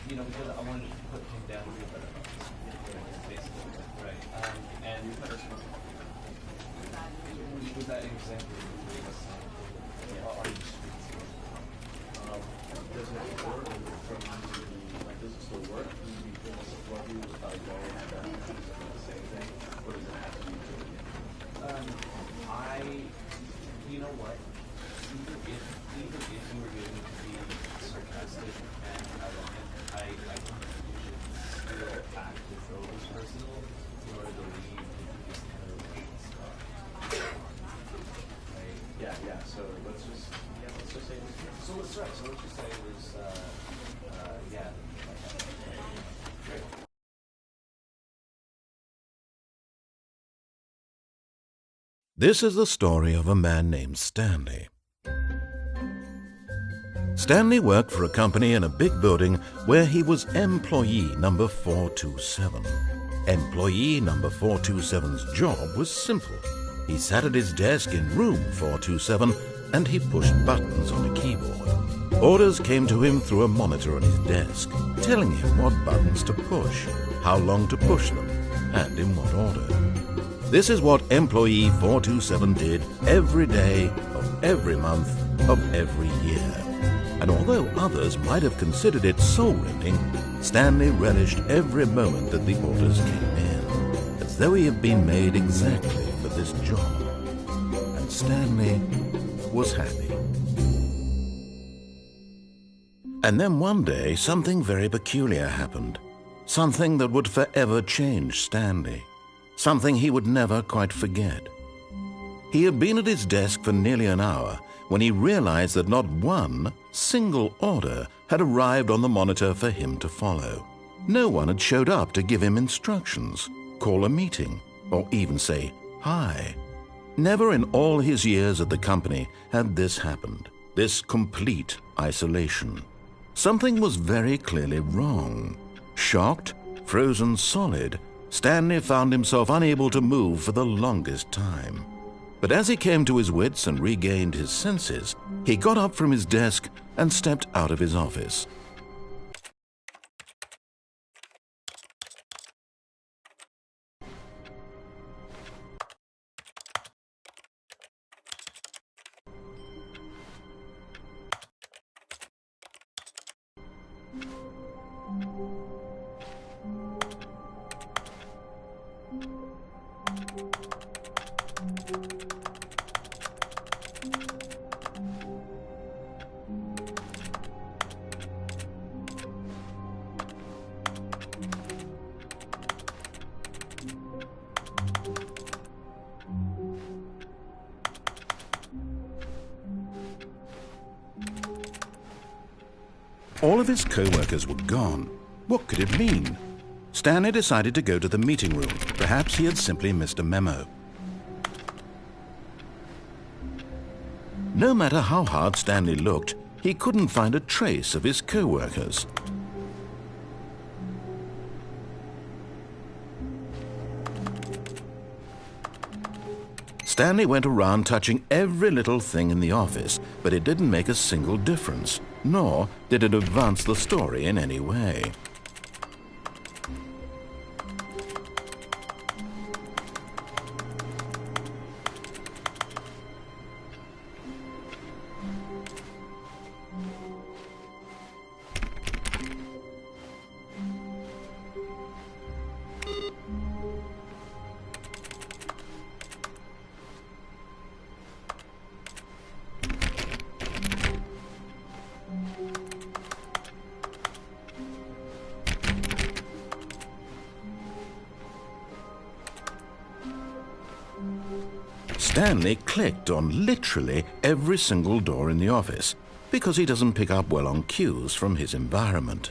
because I wanted to put him down to a better basically, right? And was that exactly what you were saying? Are you does it work from like does it still work? Do you feel what you going at that the same thing? Or does it have to be you know what? Even if you were going to be sarcastic and ironic, I think you should still act as though it was personal in order to leave this kind of stuff. Right? Yeah. So let's just say it was So let's just say it was yeah. Great. This is the story of a man named Stanley. Stanley worked for a company in a big building where he was employee number 427. Employee number 427's job was simple. He sat at his desk in room 427 and he pushed buttons on a keyboard. Orders came to him through a monitor on his desk, telling him what buttons to push, how long to push them, and in what order. This is what employee 427 did every day of every month of every year. And although others might have considered it soul-rending, Stanley relished every moment that the orders came in, as though he had been made exactly for this job. And Stanley was happy. And then one day, something very peculiar happened. Something that would forever change Stanley. Something he would never quite forget. He had been at his desk for nearly an hour when he realized that not one single order had arrived on the monitor for him to follow. No one had showed up to give him instructions, call a meeting, or even say hi. Never in all his years at the company had this happened, this complete isolation. Something was very clearly wrong. Shocked, frozen solid, Stanley found himself unable to move for the longest time. But as he came to his wits and regained his senses, he got up from his desk and stepped out of his office. All of his co-workers were gone. What could it mean? Stanley decided to go to the meeting room. Perhaps he had simply missed a memo. No matter how hard Stanley looked, he couldn't find a trace of his co-workers. Stanley went around touching every little thing in the office, but it didn't make a single difference, nor did it advance the story in any way. Stanley clicked on literally every single door in the office because he doesn't pick up well on cues from his environment.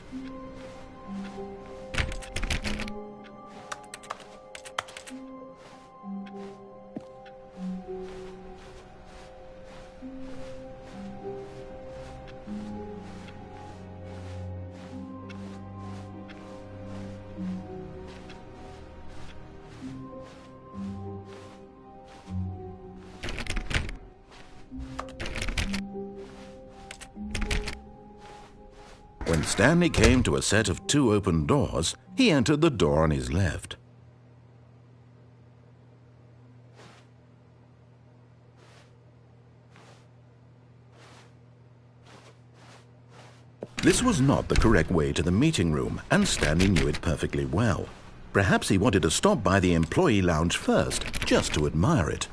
When When Stanley came to a set of 2 open doors, he entered the door on his left. This was not the correct way to the meeting room, and Stanley knew it perfectly well. Perhaps he wanted to stop by the employee lounge first, just to admire it.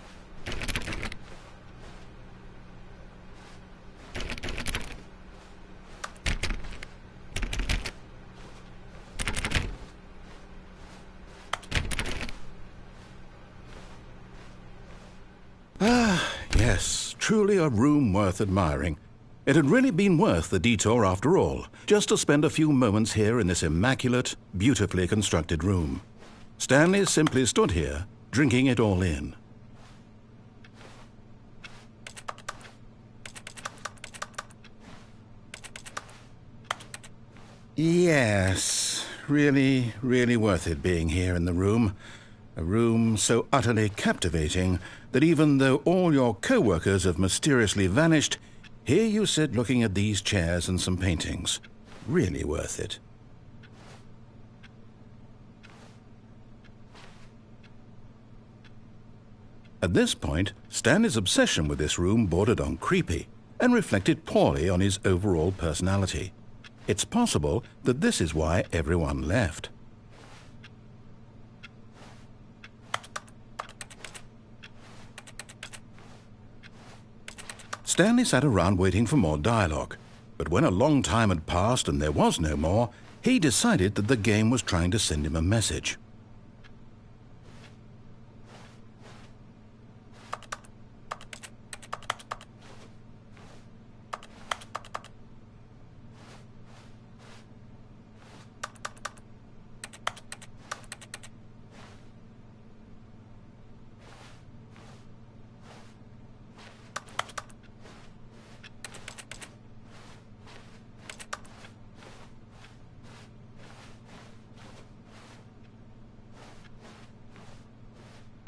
Ah, yes, truly a room worth admiring. It had really been worth the detour after all, just to spend a few moments here in this immaculate, beautifully constructed room. Stanley simply stood here, drinking it all in. Yes, really, really worth it being here in the room. A room so utterly captivating that even though all your co-workers have mysteriously vanished, here you sit looking at these chairs and some paintings. Really worth it. At this point, Stanley's obsession with this room bordered on creepy and reflected poorly on his overall personality. It's possible that this is why everyone left. Stanley sat around waiting for more dialogue, but when a long time had passed and there was no more, he decided that the game was trying to send him a message.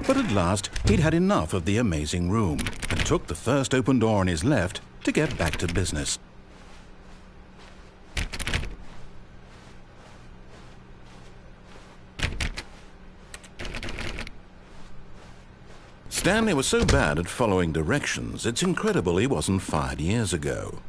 But at last, he'd had enough of the amazing room and took the first open door on his left to get back to business. Stanley was so bad at following directions, it's incredible he wasn't fired years ago.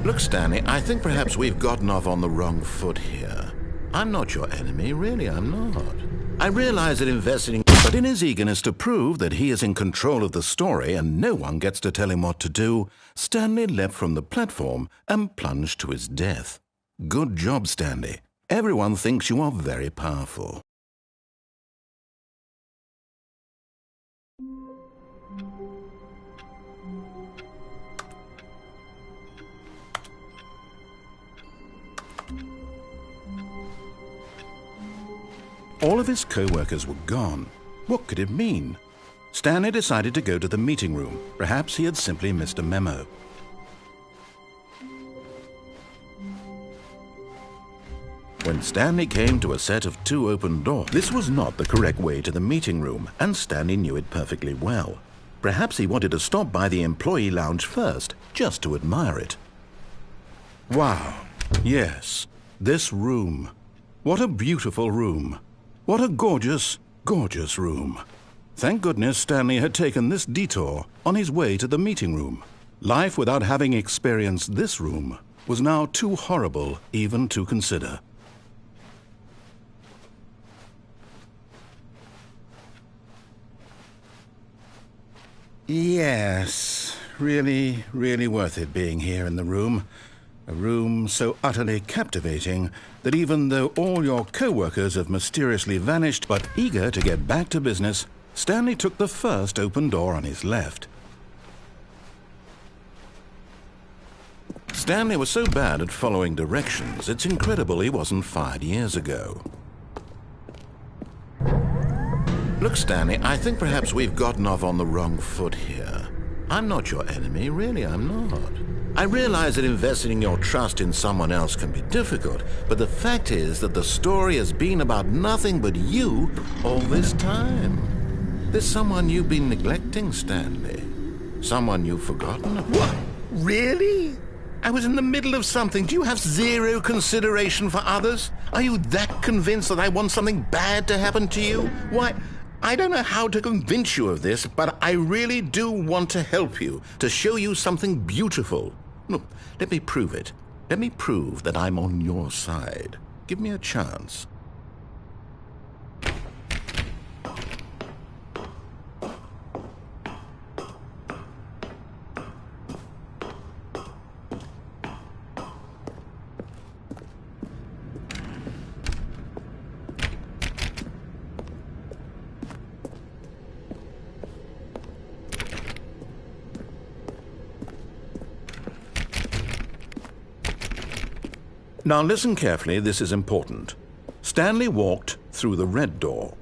Look, Stanley, I think perhaps we've gotten off on the wrong foot here. I'm not your enemy, really, I'm not. I realize that investing, but in his eagerness to prove that he is in control of the story and no one gets to tell him what to do, Stanley leapt from the platform and plunged to his death. Good job, Stanley. Everyone thinks you are very powerful. All of his co-workers were gone. What could it mean? Stanley decided to go to the meeting room. Perhaps he had simply missed a memo. When Stanley came to a set of 2 open doors, this was not the correct way to the meeting room, and Stanley knew it perfectly well. Perhaps he wanted to stop by the employee lounge first, just to admire it. Wow, yes, this room. What a beautiful room. What a gorgeous, gorgeous room. Thank goodness Stanley had taken this detour on his way to the meeting room. Life without having experienced this room was now too horrible even to consider. Yes, really, really worth it being here in the room. A room so utterly captivating that even though all your co-workers have mysteriously vanished, but eager to get back to business, Stanley took the first open door on his left. Stanley was so bad at following directions, it's incredible he wasn't fired years ago. Look, Stanley, I think perhaps we've gotten off on the wrong foot here. I'm not your enemy, really, I'm not. I realize that investing your trust in someone else can be difficult, but the fact is that the story has been about nothing but you all this time. There's someone you've been neglecting, Stanley. Someone you've forgotten about. What? Really? I was in the middle of something. Do you have zero consideration for others? Are you that convinced that I want something bad to happen to you? Why, I don't know how to convince you of this, but I really do want to help you, to show you something beautiful. Look, let me prove it. Let me prove that I'm on your side. Give me a chance. Now listen carefully, this is important. Stanley walked through the red door.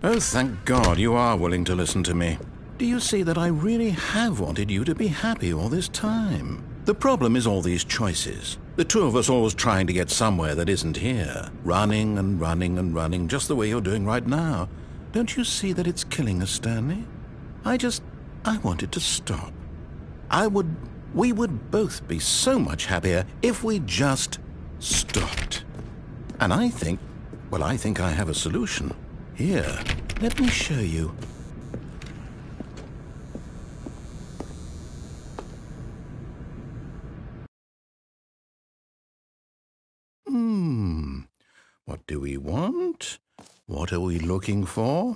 Oh, thank God you are willing to listen to me. Do you see that I really have wanted you to be happy all this time? The problem is all these choices. The two of us always trying to get somewhere that isn't here. Running and running and running, just the way you're doing right now. Don't you see that it's killing us, Stanley? I wanted to stop. We would both be so much happier if we just stopped. And I think I have a solution. Here, let me show you. What do we want? What are we looking for?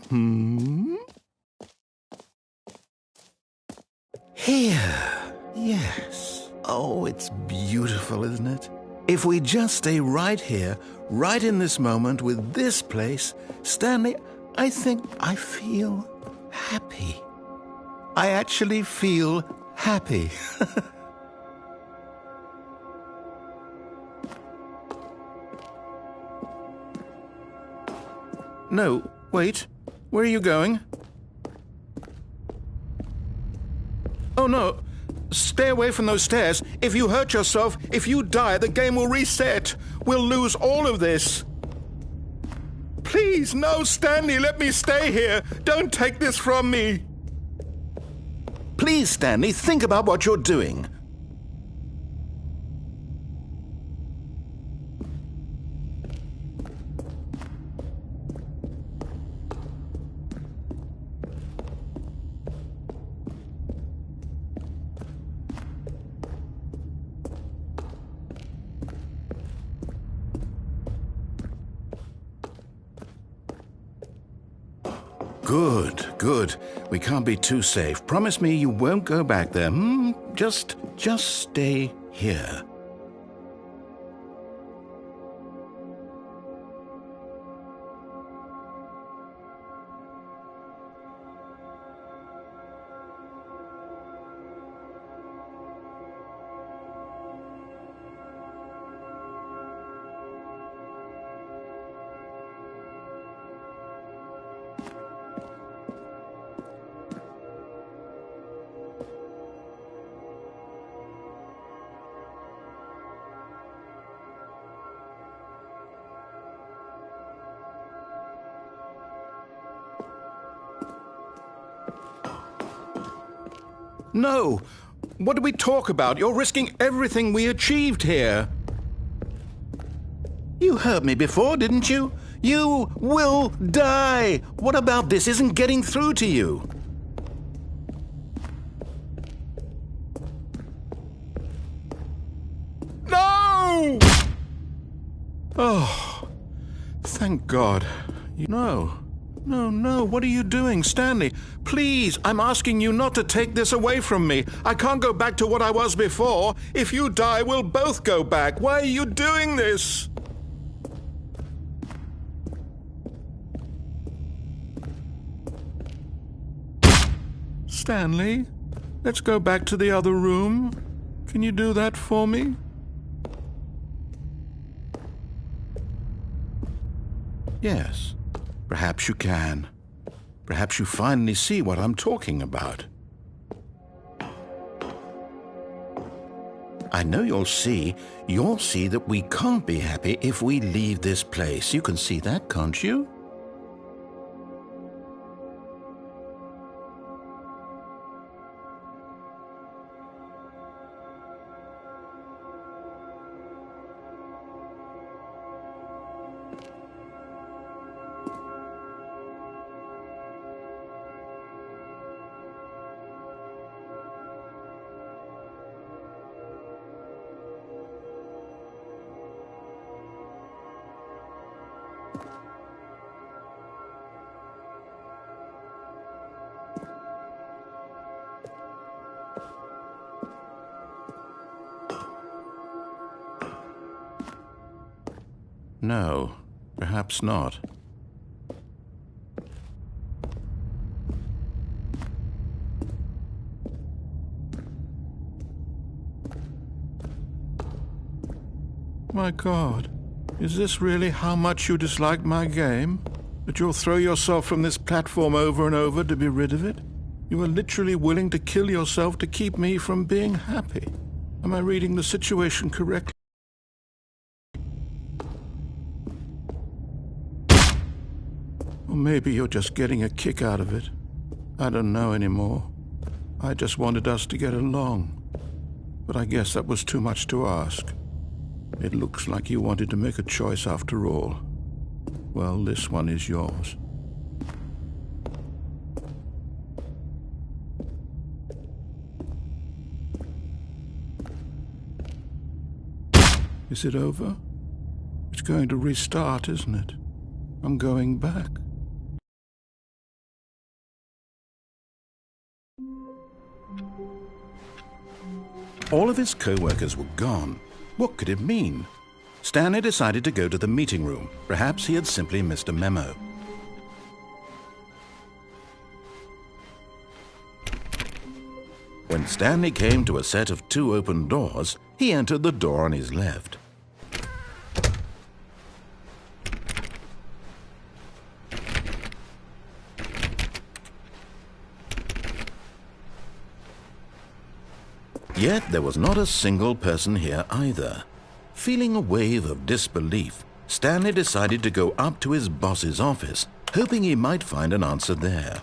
Here. Yes. Oh, it's beautiful, isn't it? If we just stay right here, right in this moment with this place, Stanley, I think I feel happy. I actually feel happy. No, wait. Where are you going? Oh, no. Stay away from those stairs. If you hurt yourself, if you die, the game will reset. We'll lose all of this. Please, no, Stanley, let me stay here. Don't take this from me. Please, Stanley, think about what you're doing. Good. We can't be too safe. Promise me you won't go back there. Just stay here. No! What did we talk about? You're risking everything we achieved here. You heard me before, didn't you? You will die! What about this isn't getting through to you? No! Oh, thank God. No, what are you doing, Stanley? Please, I'm asking you not to take this away from me. I can't go back to what I was before. If you die, we'll both go back. Why are you doing this? Stanley, let's go back to the other room. Can you do that for me? Yes, perhaps you can. Perhaps you finally see what I'm talking about. I know you'll see that we can't be happy if we leave this place. You can see that, can't you? No, perhaps not. My God, is this really how much you dislike my game? That you'll throw yourself from this platform over and over to be rid of it? You are literally willing to kill yourself to keep me from being happy. Am I reading the situation correctly? Or maybe you're just getting a kick out of it. I don't know anymore. I just wanted us to get along. But I guess that was too much to ask. It looks like you wanted to make a choice after all. Well, this one is yours. Is it over? It's going to restart, isn't it? I'm going back. All of his co-workers were gone. What could it mean? Stanley decided to go to the meeting room. Perhaps he had simply missed a memo. When Stanley came to a set of 2 open doors, he entered the door on his left. Yet there was not a single person here either. Feeling a wave of disbelief, Stanley decided to go up to his boss's office, hoping he might find an answer there.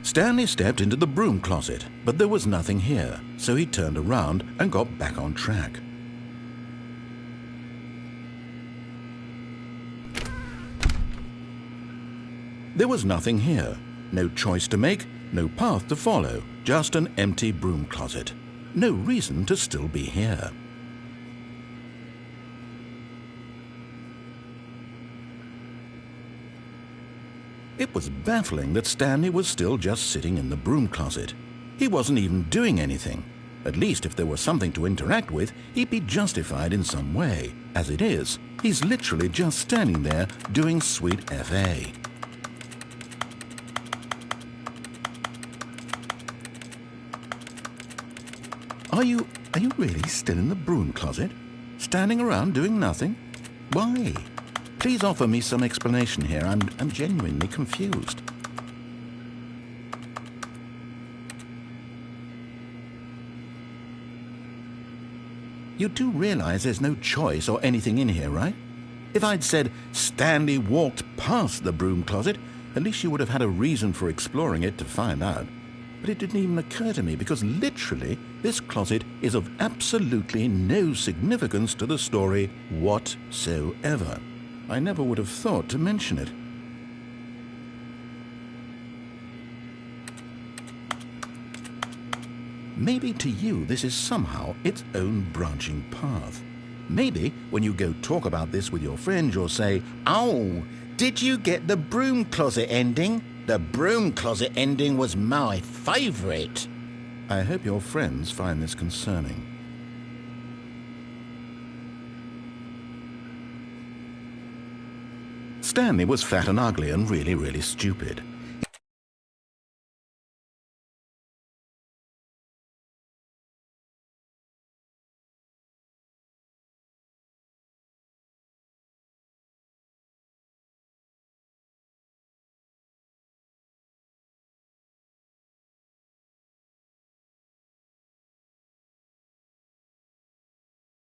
Stanley stepped into the broom closet, but there was nothing here, so he turned around and got back on track. There was nothing here. No choice to make, no path to follow, just an empty broom closet. No reason to still be here. It was baffling that Stanley was still just sitting in the broom closet. He wasn't even doing anything. At least if there was something to interact with, he'd be justified in some way. As it is, he's literally just standing there doing sweet FA. Are you really still in the broom closet? Standing around doing nothing? Why? Please offer me some explanation here. I'm genuinely confused. You do realize there's no choice or anything in here, right? If I'd said Stanley walked past the broom closet, At least you would have had a reason for exploring it to find out. But it didn't even occur to me because literally this closet is of absolutely no significance to the story whatsoever. I never would have thought to mention it. Maybe to you this is somehow its own branching path. Maybe when you go talk about this with your friends you'll say, "Oh, did you get the broom closet ending? The broom closet ending was my favourite." I hope your friends find this concerning. Stanley was fat and ugly and really, really stupid.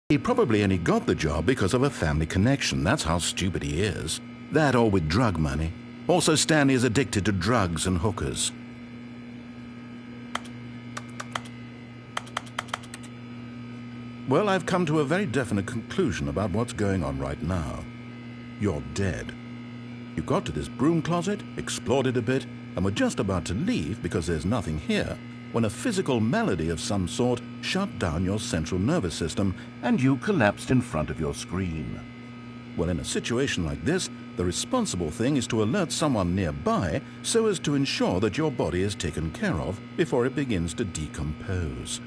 He probably only got the job because of a family connection. That's how stupid he is. That or with drug money. Also, Stanley is addicted to drugs and hookers. Well, I've come to a very definite conclusion about what's going on right now. You're dead. You got to this broom closet, explored it a bit, and were just about to leave because there's nothing here, when a physical malady of some sort shut down your central nervous system and you collapsed in front of your screen. Well, in a situation like this, the responsible thing is to alert someone nearby so as to ensure that your body is taken care of before it begins to decompose.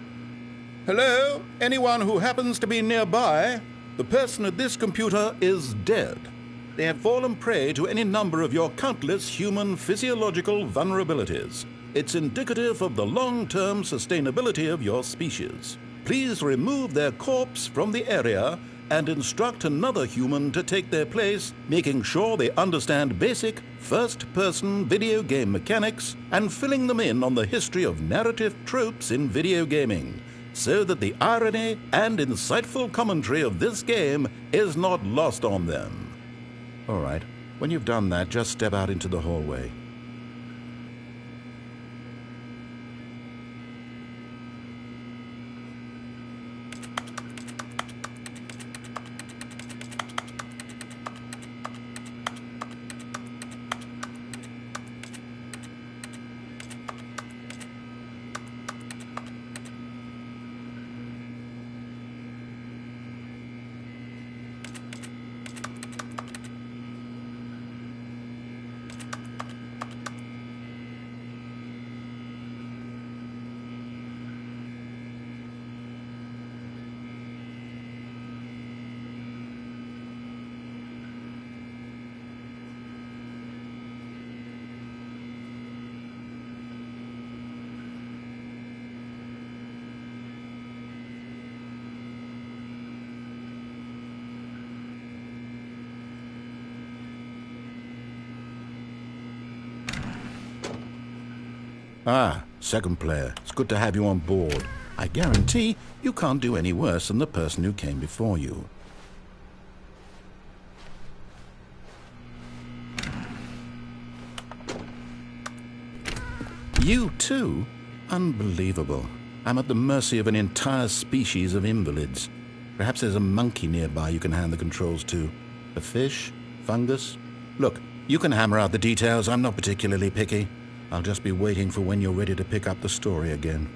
Hello? Anyone who happens to be nearby? The person at this computer is dead. They have fallen prey to any number of your countless human physiological vulnerabilities. It's indicative of the long-term sustainability of your species. Please remove their corpse from the area and instruct another human to take their place, making sure they understand basic first-person video game mechanics and filling them in on the history of narrative tropes in video gaming, so that the irony and insightful commentary of this game is not lost on them. All right, when you've done that, just step out into the hallway. Ah, second player. It's good to have you on board. I guarantee you can't do any worse than the person who came before you. You too? Unbelievable. I'm at the mercy of an entire species of invalids. Perhaps there's a monkey nearby you can hand the controls to. A fish? Fungus? Look, you can hammer out the details. I'm not particularly picky. I'll just be waiting for when you're ready to pick up the story again.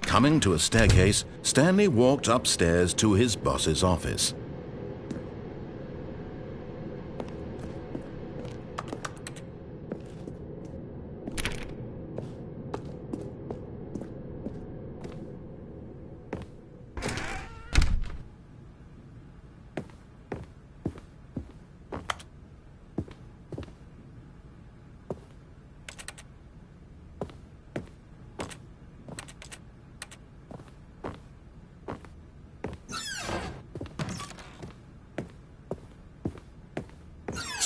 Coming to a staircase, Stanley walked upstairs to his boss's office.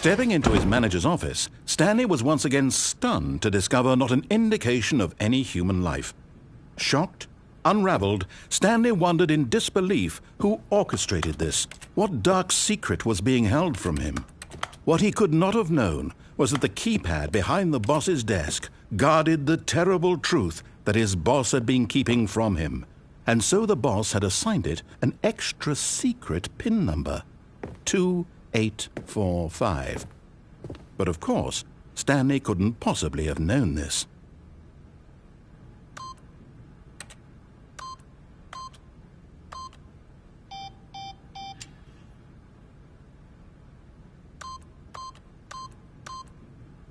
Stepping into his manager's office, Stanley was once again stunned to discover not an indication of any human life. Shocked, unraveled, Stanley wondered in disbelief who orchestrated this, what dark secret was being held from him. What he could not have known was that the keypad behind the boss's desk guarded the terrible truth that his boss had been keeping from him, and so the boss had assigned it an extra secret PIN number, 2845. But of course, Stanley couldn't possibly have known this.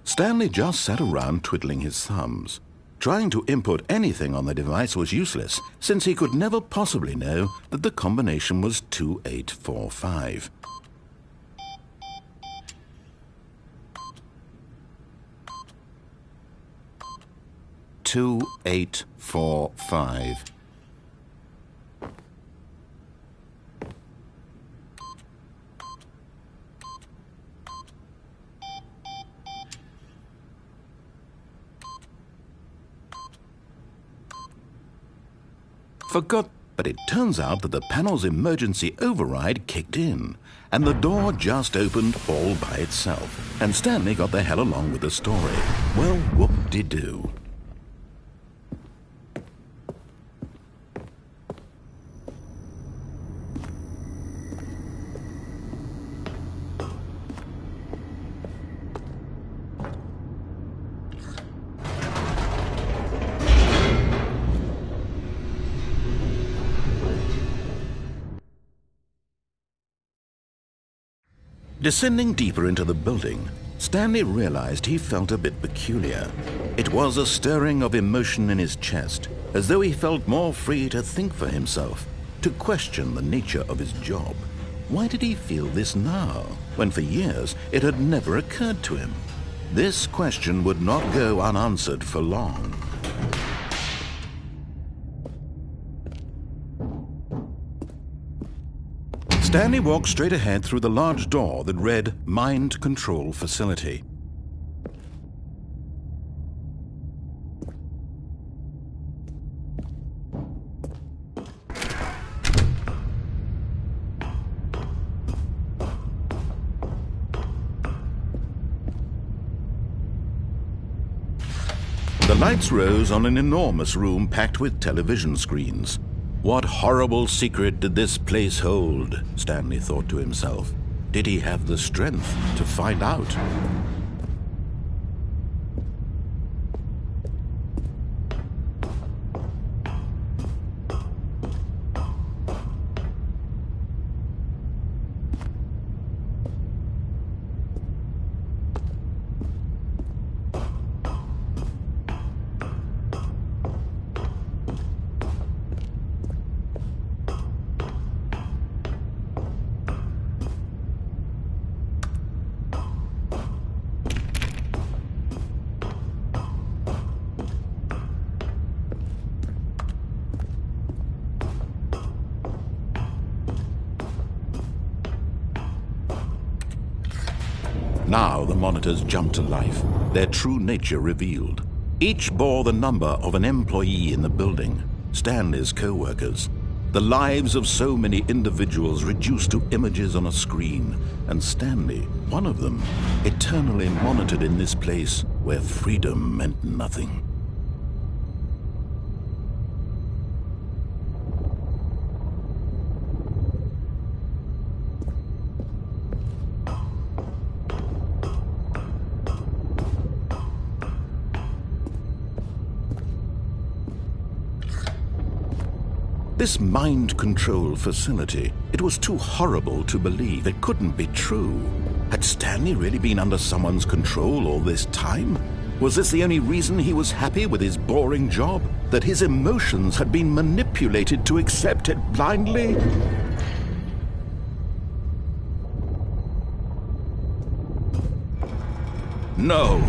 Stanley just sat around twiddling his thumbs. Trying to input anything on the device was useless, since he could never possibly know that the combination was 2845. Two, 8, 4, 5. Forgot, but it turns out that the panel's emergency override kicked in, and the door just opened all by itself, and Stanley got the hell along with the story. Well, whoop-de-doo. Descending deeper into the building, Stanley realized he felt a bit peculiar. It was a stirring of emotion in his chest, as though he felt more free to think for himself, to question the nature of his job. Why did he feel this now, when for years it had never occurred to him? This question would not go unanswered for long. Stanley walked straight ahead through the large door that read Mind Control Facility. The lights rose on an enormous room packed with television screens. What horrible secret did this place hold? Stanley thought to himself. Did he have the strength to find out? Now the monitors jumped to life, their true nature revealed. Each bore the number of an employee in the building, Stanley's co-workers. The lives of so many individuals reduced to images on a screen, and Stanley, one of them, eternally monitored in this place where freedom meant nothing. This mind control facility, it was too horrible to believe. It couldn't be true. Had Stanley really been under someone's control all this time? Was this the only reason he was happy with his boring job? That his emotions had been manipulated to accept it blindly? No,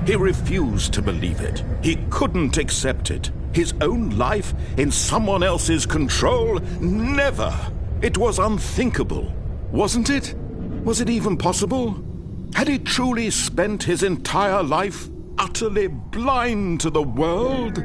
he refused to believe it. He couldn't accept it. His own life in someone else's control? Never! It was unthinkable, wasn't it? Was it even possible? Had he truly spent his entire life utterly blind to the world?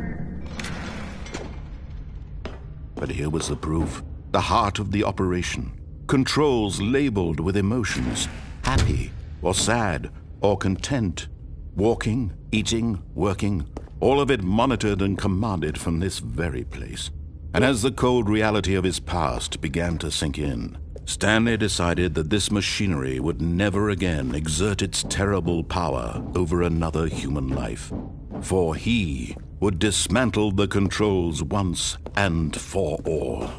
But here was the proof, the heart of the operation. Controls labeled with emotions, happy or sad or content. Walking, eating, working, all of it monitored and commanded from this very place. And as the cold reality of his past began to sink in, Stanley decided that this machinery would never again exert its terrible power over another human life. For he would dismantle the controls once and for all.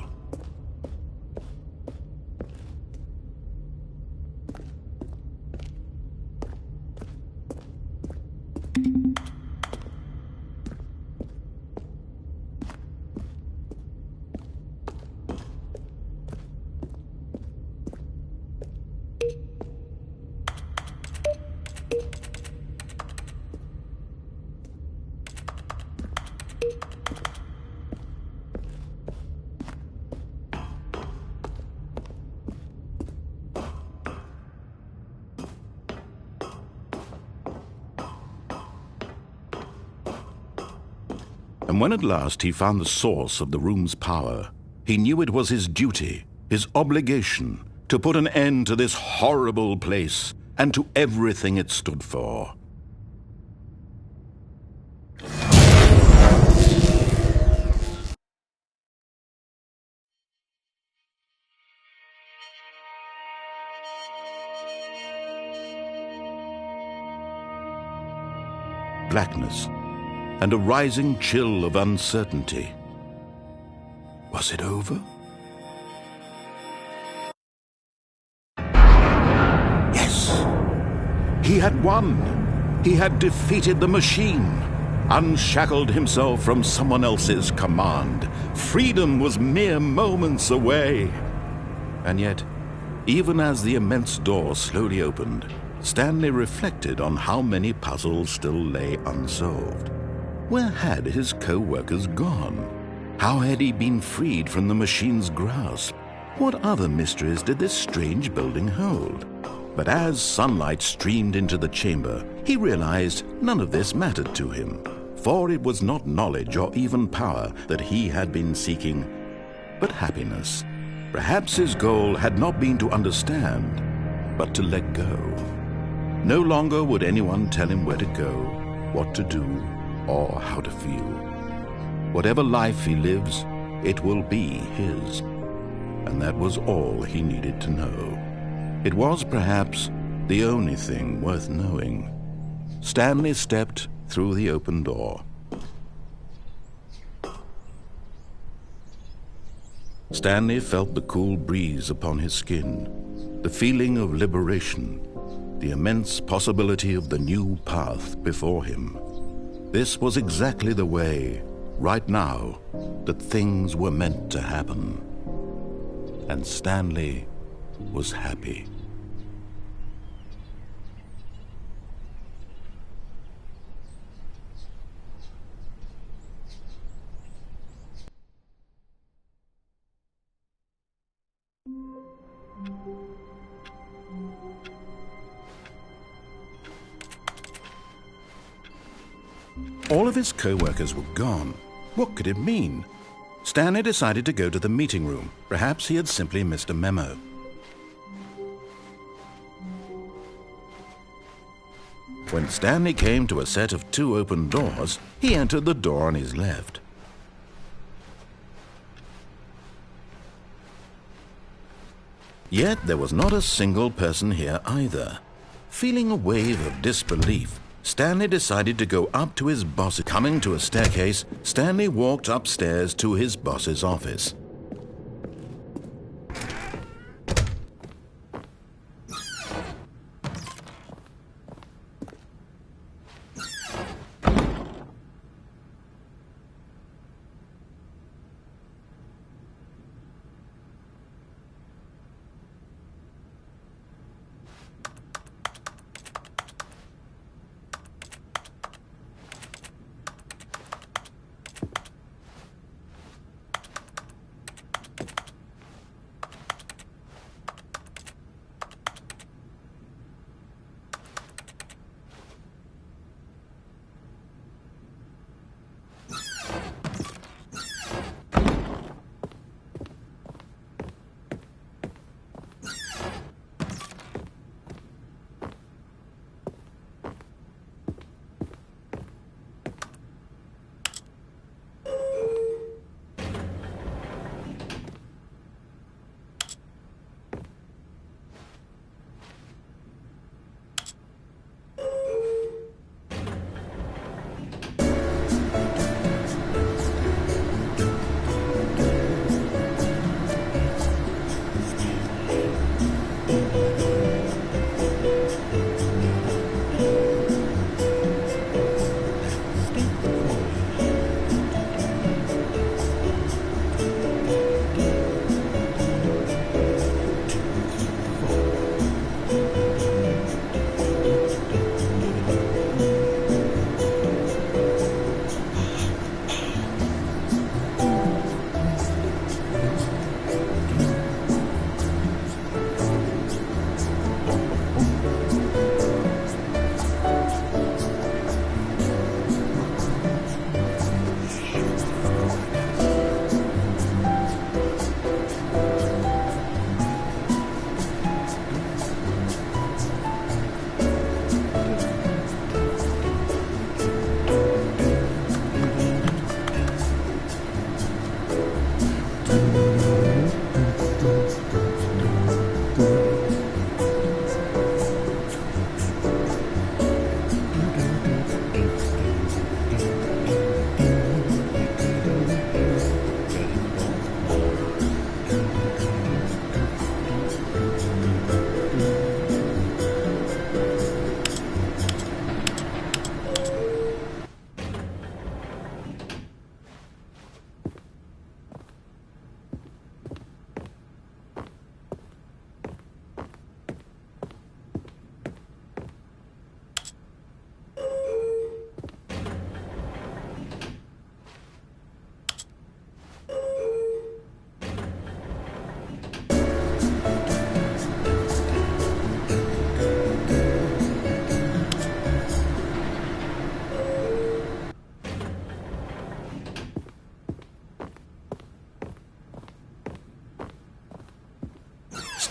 And when at last he found the source of the room's power, he knew it was his duty, his obligation, to put an end to this horrible place and to everything it stood for. Blackness and a rising chill of uncertainty. Was it over? Yes! He had won! He had defeated the machine, unshackled himself from someone else's command. Freedom was mere moments away. And yet, even as the immense door slowly opened, Stanley reflected on how many puzzles still lay unsolved. Where had his co-workers gone? How had he been freed from the machine's grasp? What other mysteries did this strange building hold? But as sunlight streamed into the chamber, he realized none of this mattered to him, for it was not knowledge or even power that he had been seeking, but happiness. Perhaps his goal had not been to understand, but to let go. No longer would anyone tell him where to go, what to do, or how to feel. Whatever life he lives, it will be his. And that was all he needed to know. It was perhaps the only thing worth knowing. Stanley stepped through the open door. Stanley felt the cool breeze upon his skin, the feeling of liberation, the immense possibility of the new path before him. This was exactly the way, right now, that things were meant to happen. And Stanley was happy. All of his co-workers were gone. What could it mean? Stanley decided to go to the meeting room. Perhaps he had simply missed a memo. When Stanley came to a set of 2 open doors, he entered the door on his left. Yet there was not a single person here either. Feeling a wave of disbelief, Stanley decided to go up to his boss. Coming to a staircase, Stanley walked upstairs to his boss's office.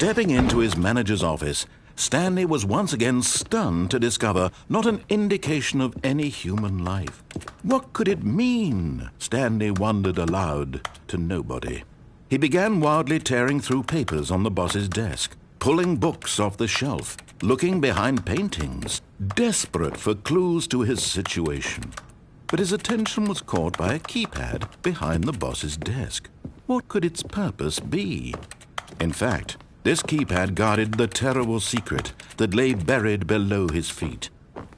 Stepping into his manager's office, Stanley was once again stunned to discover not an indication of any human life. What could it mean? Stanley wondered aloud to nobody. He began wildly tearing through papers on the boss's desk, pulling books off the shelf, looking behind paintings, desperate for clues to his situation. But his attention was caught by a keypad behind the boss's desk. What could its purpose be? In fact, this keypad guarded the terrible secret that lay buried below his feet.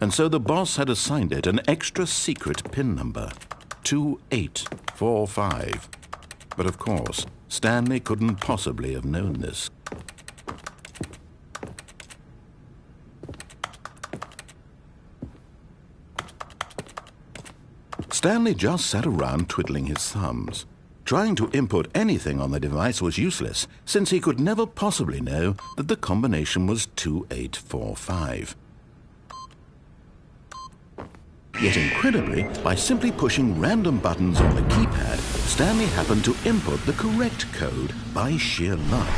And so the boss had assigned it an extra secret PIN number, 2845. But of course, Stanley couldn't possibly have known this. Stanley just sat around twiddling his thumbs. Trying to input anything on the device was useless, since he could never possibly know that the combination was 2845. Yet incredibly, by simply pushing random buttons on the keypad, Stanley happened to input the correct code by sheer luck.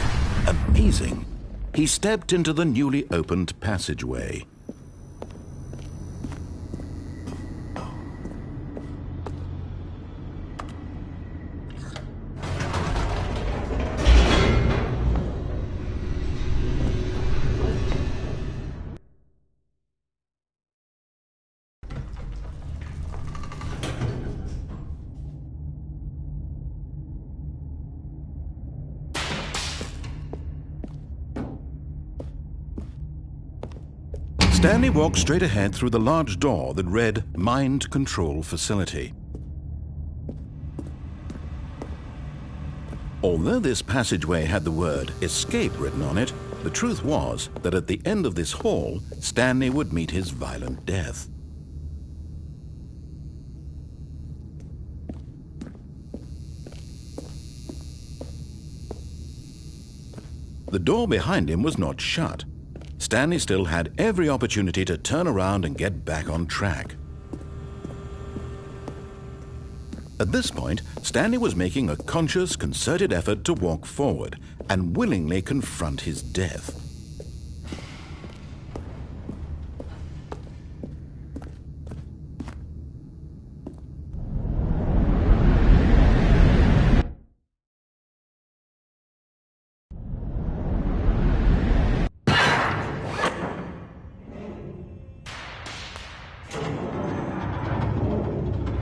Amazing! He stepped into the newly opened passageway. Stanley walked straight ahead through the large door that read Mind Control Facility. Although this passageway had the word Escape written on it, the truth was that at the end of this hall, Stanley would meet his violent death. The door behind him was not shut. Stanley still had every opportunity to turn around and get back on track. At this point, Stanley was making a conscious, concerted effort to walk forward and willingly confront his death.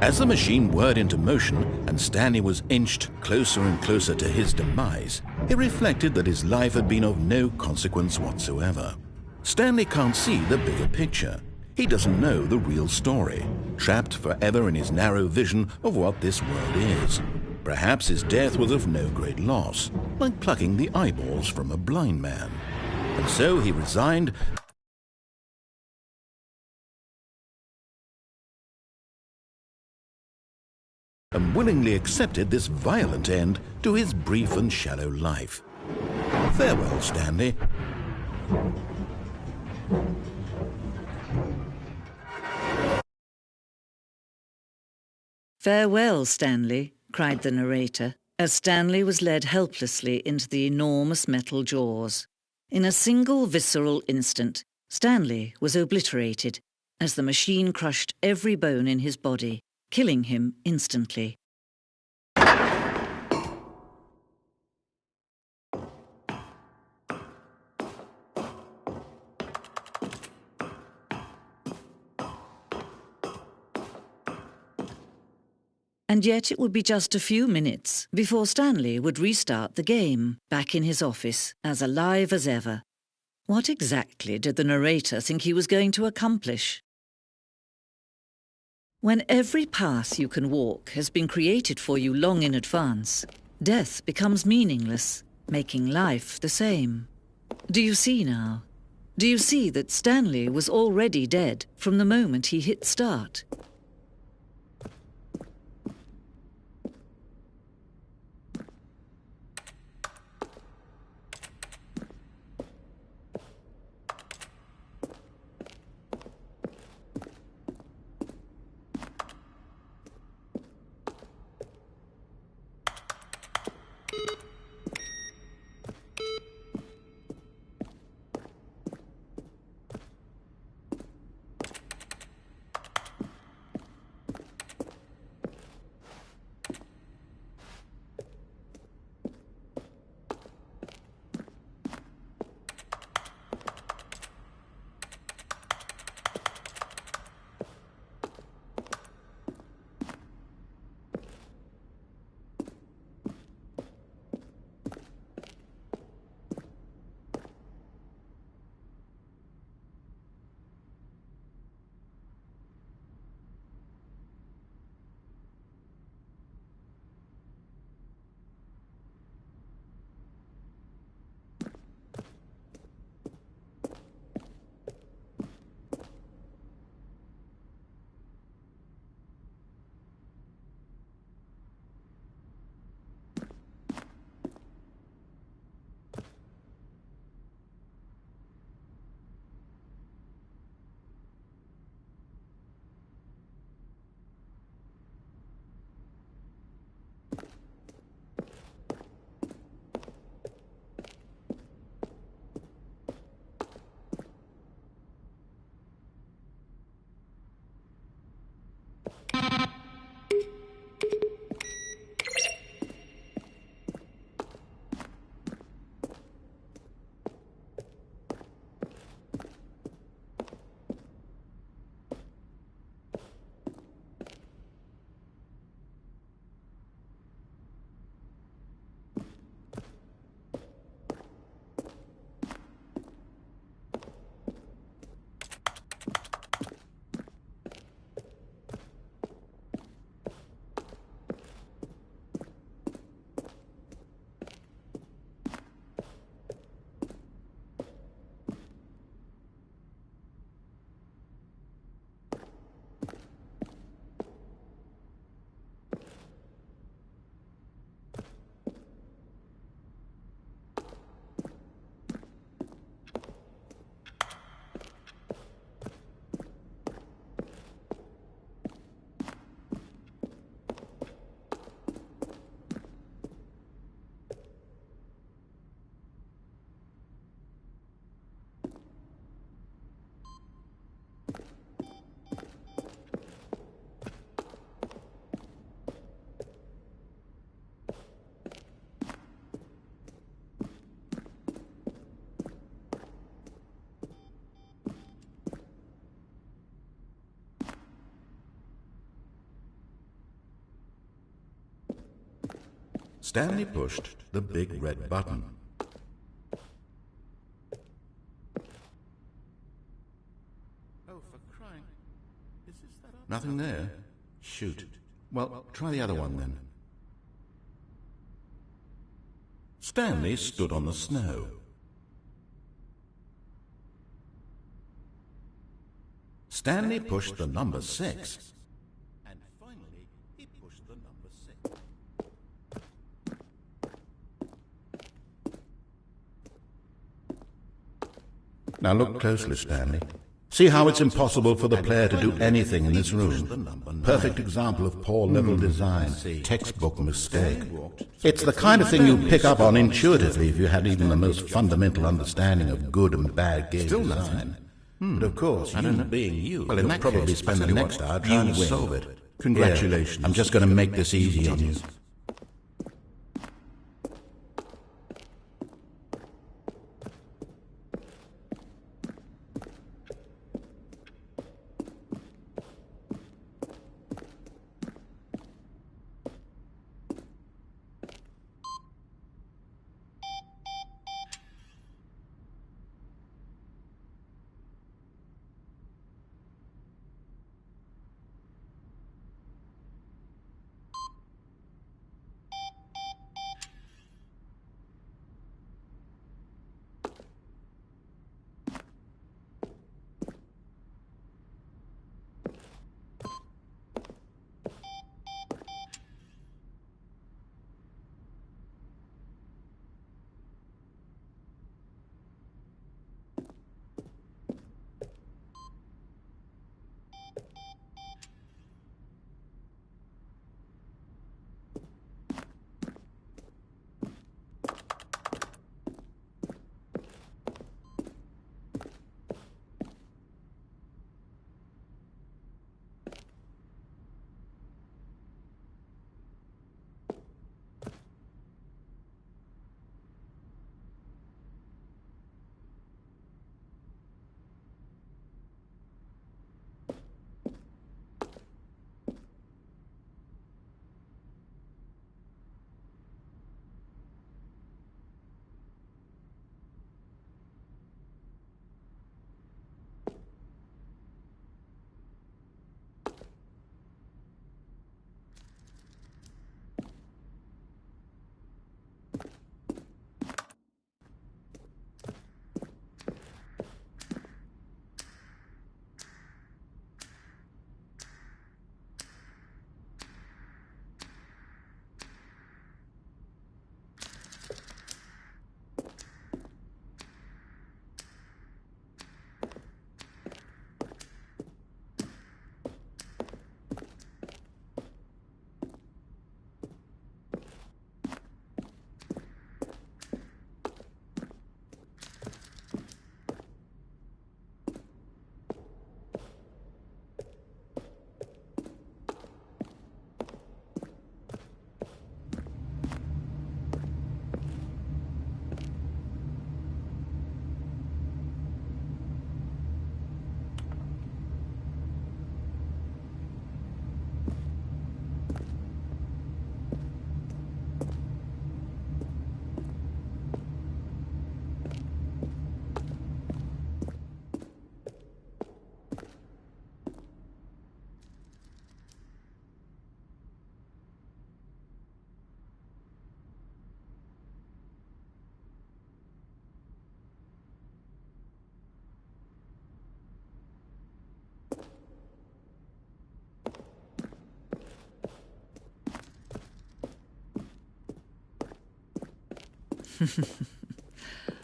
As the machine whirred into motion and Stanley was inched closer and closer to his demise, he reflected that his life had been of no consequence whatsoever. Stanley can't see the bigger picture. He doesn't know the real story, trapped forever in his narrow vision of what this world is. Perhaps his death was of no great loss, like plucking the eyeballs from a blind man. And so he resigned and willingly accepted this violent end to his brief and shallow life. Farewell, Stanley. "Farewell, Stanley," cried the narrator, as Stanley was led helplessly into the enormous metal jaws. In a single visceral instant, Stanley was obliterated as the machine crushed every bone in his body, killing him instantly. And yet it would be just a few minutes before Stanley would restart the game, back in his office, as alive as ever. What exactly did the narrator think he was going to accomplish? When every path you can walk has been created for you long in advance, death becomes meaningless, making life the same. Do you see now? Do you see that Stanley was already dead from the moment he hit start? Stanley pushed the big red button. Oh, for crying... Is this that up? Nothing there? Shoot. Well, try the other one then. Stanley stood on the snow. Stanley pushed the number 6. And finally, he pushed the number 6. Now look closely, Stanley. See how it's impossible for the player to do anything in this room. Perfect example of poor level design, textbook mistake. It's the kind of thing you pick up on intuitively if you had even the most fundamental understanding of good and bad game design. But of course, you being you, well, in that probably case, spend the next hour trying to solve it. Congratulations. Yeah, I'm just going to make this easy on you.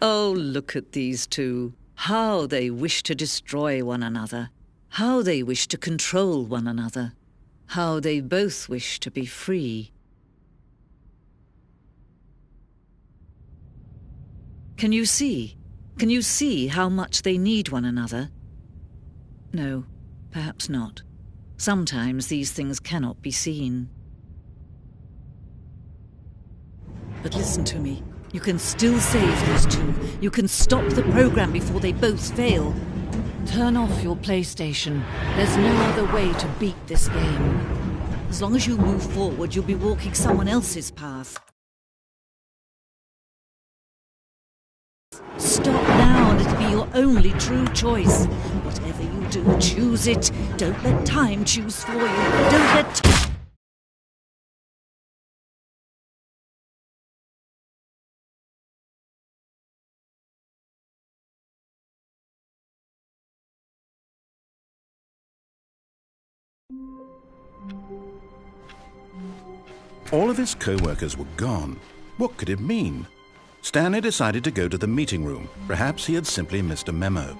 Oh, look at these two. How they wish to destroy one another. How they wish to control one another. How they both wish to be free. Can you see? Can you see how much they need one another? No, perhaps not. Sometimes these things cannot be seen. But listen to me. You can still save these two. You can stop the program before they both fail. Turn off your PlayStation. There's no other way to beat this game. As long as you move forward, you'll be walking someone else's path. stop now and it'll be your only true choice. Whatever you do, choose it. Don't let time choose for you. Don't let... All of his co-workers were gone. What could it mean? Stanley decided to go to the meeting room. Perhaps he had simply missed a memo.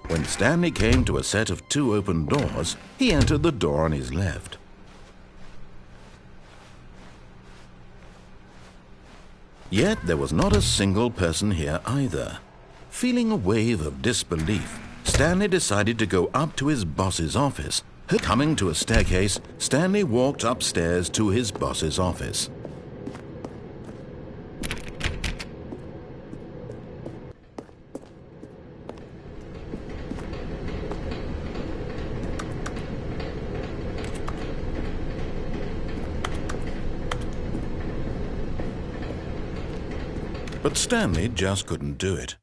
When Stanley came to a set of 2 open doors, he entered the door on his left. Yet there was not a single person here either. Feeling a wave of disbelief, Stanley decided to go up to his boss's office. Coming to a staircase, Stanley walked upstairs to his boss's office. But Stanley just couldn't do it.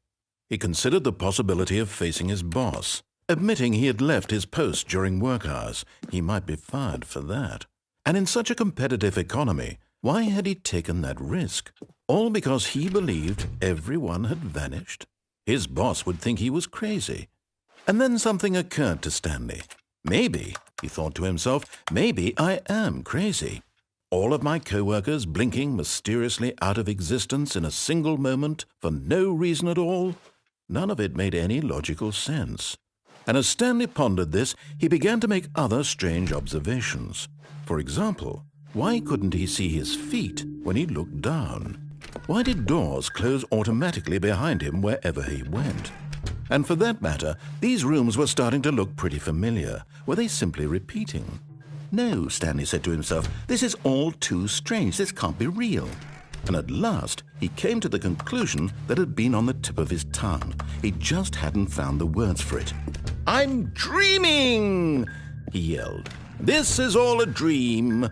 He considered the possibility of facing his boss. Admitting he had left his post during work hours, he might be fired for that. And in such a competitive economy, why had he taken that risk? All because he believed everyone had vanished? His boss would think he was crazy. And then something occurred to Stanley. Maybe, he thought to himself, maybe I am crazy. All of my co-workers blinking mysteriously out of existence in a single moment for no reason at all? None of it made any logical sense. And as Stanley pondered this, he began to make other strange observations. For example, why couldn't he see his feet when he looked down? Why did doors close automatically behind him wherever he went? And for that matter, these rooms were starting to look pretty familiar. Were they simply repeating? No, Stanley said to himself, this is all too strange. This can't be real. And at last, he came to the conclusion that had been on the tip of his tongue. He just hadn't found the words for it. "I'm dreaming!" he yelled. "This is all a dream."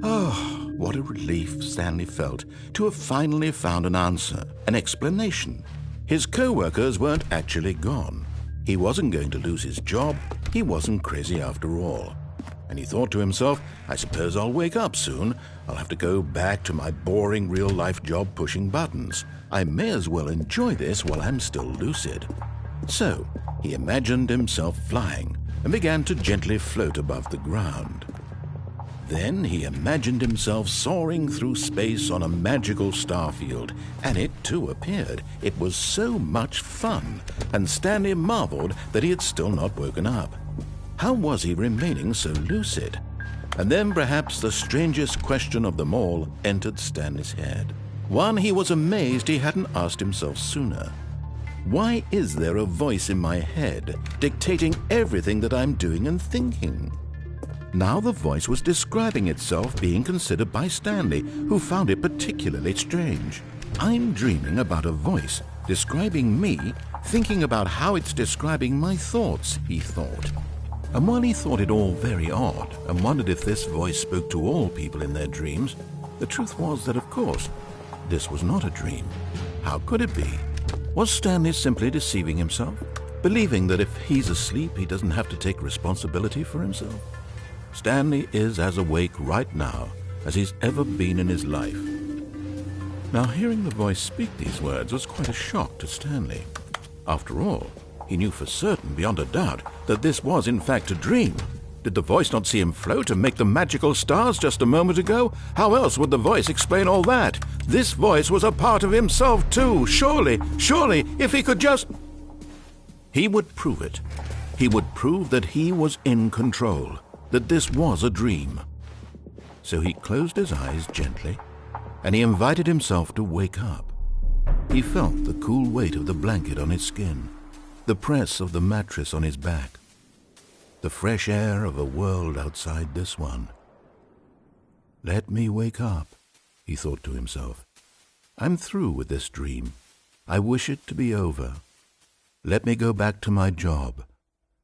Oh, what a relief Stanley felt to have finally found an answer, an explanation. His co-workers weren't actually gone. He wasn't going to lose his job. He wasn't crazy after all. And he thought to himself, I suppose I'll wake up soon. I'll have to go back to my boring real-life job pushing buttons. I may as well enjoy this while I'm still lucid. So he imagined himself flying and began to gently float above the ground. Then he imagined himself soaring through space on a magical starfield, and it too appeared. It was so much fun, and Stanley marveled that he had still not woken up. How was he remaining so lucid? And then perhaps the strangest question of them all entered Stanley's head. One he was amazed he hadn't asked himself sooner. Why is there a voice in my head dictating everything that I'm doing and thinking? Now the voice was describing itself being considered by Stanley, who found it particularly strange. I'm dreaming about a voice describing me, thinking about how it's describing my thoughts, he thought. And while he thought it all very odd and wondered if this voice spoke to all people in their dreams, the truth was that, of course, this was not a dream. How could it be? Was Stanley simply deceiving himself, believing that if he's asleep, he doesn't have to take responsibility for himself? Stanley is as awake right now as he's ever been in his life. Now, hearing the voice speak these words was quite a shock to Stanley. After all, he knew for certain, beyond a doubt, that this was in fact a dream. Did the voice not see him float and make the magical stars just a moment ago? How else would the voice explain all that? This voice was a part of himself too. Surely, if he could just... He would prove it. He would prove that he was in control, that this was a dream. So he closed his eyes gently, and he invited himself to wake up. He felt the cool weight of the blanket on his skin, the press of the mattress on his back, the fresh air of a world outside this one. Let me wake up, he thought to himself. I'm through with this dream. I wish it to be over. Let me go back to my job.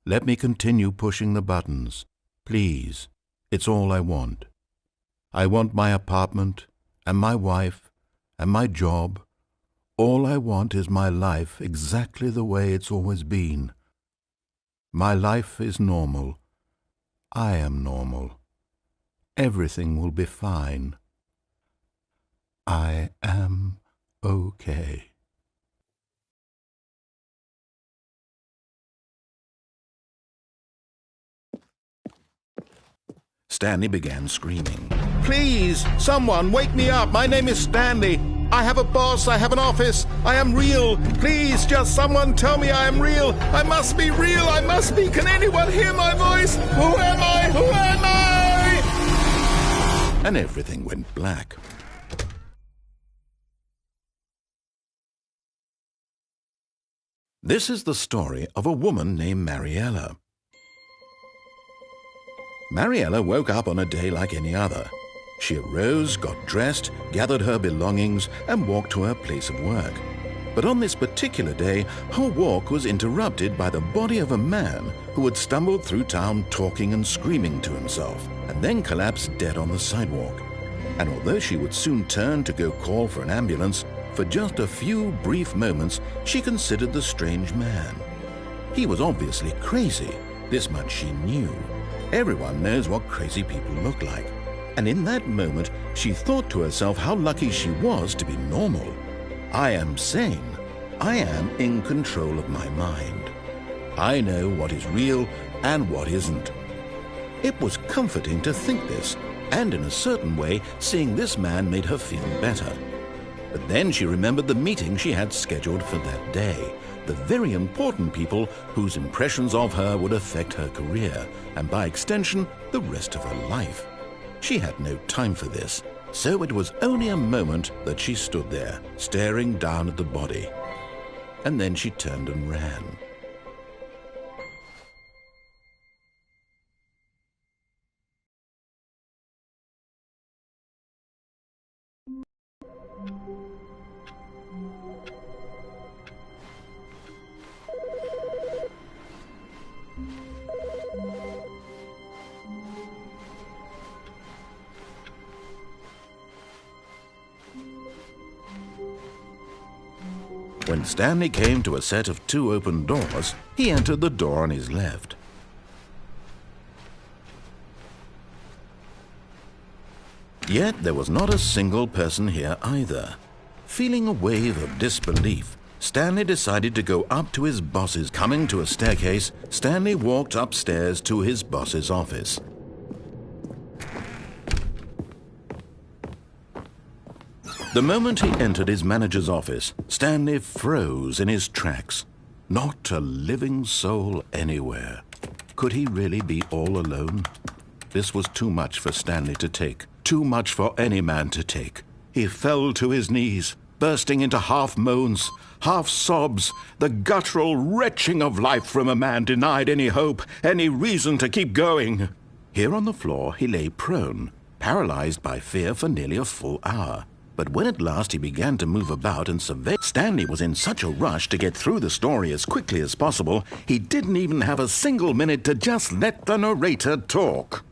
Let me continue pushing the buttons. Please, It's all I want. I want my apartment and my wife and my job. All I want is my life exactly the way it's always been. My life is normal. I am normal. Everything will be fine. I am okay. Stanley began screaming. Please, someone, wake me up. My name is Stanley. I have a boss. I have an office. I am real. Please, just someone tell me I am real. I must be real. I must be. Can anyone hear my voice? Who am I? Who am I? And everything went black. This is the story of a woman named Mariella. Mariella woke up on a day like any other. She arose, got dressed, gathered her belongings, and walked to her place of work. But on this particular day, her walk was interrupted by the body of a man who had stumbled through town talking and screaming to himself, and then collapsed dead on the sidewalk. And although she would soon turn to go call for an ambulance, for just a few brief moments she considered the strange man. He was obviously crazy, this much she knew. Everyone knows what crazy people look like. And in that moment, she thought to herself how lucky she was to be normal. I am sane. I am in control of my mind. I know what is real and what isn't. It was comforting to think this, and in a certain way, seeing this man made her feel better. But then she remembered the meeting she had scheduled for that day. The very important people whose impressions of her would affect her career, and by extension, the rest of her life. She had no time for this, so it was only a moment that she stood there, staring down at the body. And then she turned and ran. When Stanley came to a set of 2 open doors, he entered the door on his left. Yet there was not a single person here either. Feeling a wave of disbelief, Stanley decided to go up to his boss's. Coming to a staircase, Stanley walked upstairs to his boss's office. The moment he entered his manager's office, Stanley froze in his tracks. Not a living soul anywhere. Could he really be all alone? This was too much for Stanley to take. Too much for any man to take. He fell to his knees, bursting into half moans, half sobs, the guttural retching of life from a man denied any hope, any reason to keep going. Here on the floor he lay prone, paralyzed by fear for nearly a full hour. But when at last he began to move about and survey, Stanley was in such a rush to get through the story as quickly as possible, he didn't even have a single minute to just let the narrator talk.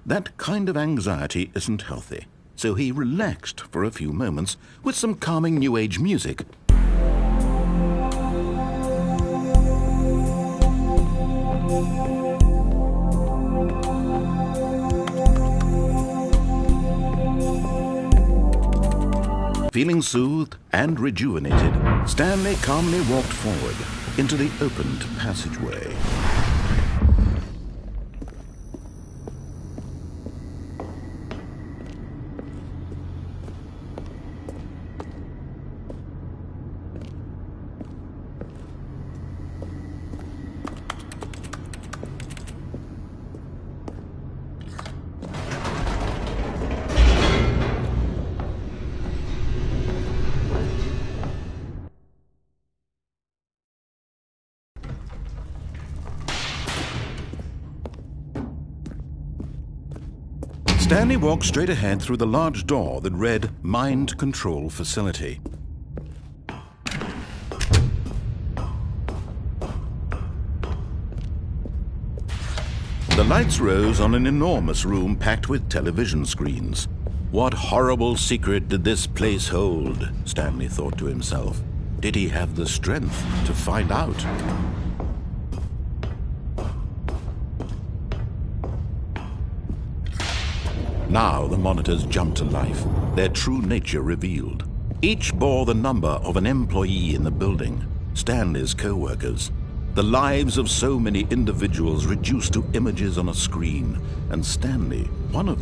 That kind of anxiety isn't healthy, so he relaxed for a few moments with some calming New Age music. Feeling soothed and rejuvenated, Stanley calmly walked forward into the opened passageway. Stanley walked straight ahead through the large door that read Mind Control Facility. The lights rose on an enormous room packed with television screens. What horrible secret did this place hold? Stanley thought to himself. Did he have the strength to find out? Now the monitors jumped to life, their true nature revealed. Each bore the number of an employee in the building, Stanley's co-workers. The lives of so many individuals reduced to images on a screen, and Stanley, one of them.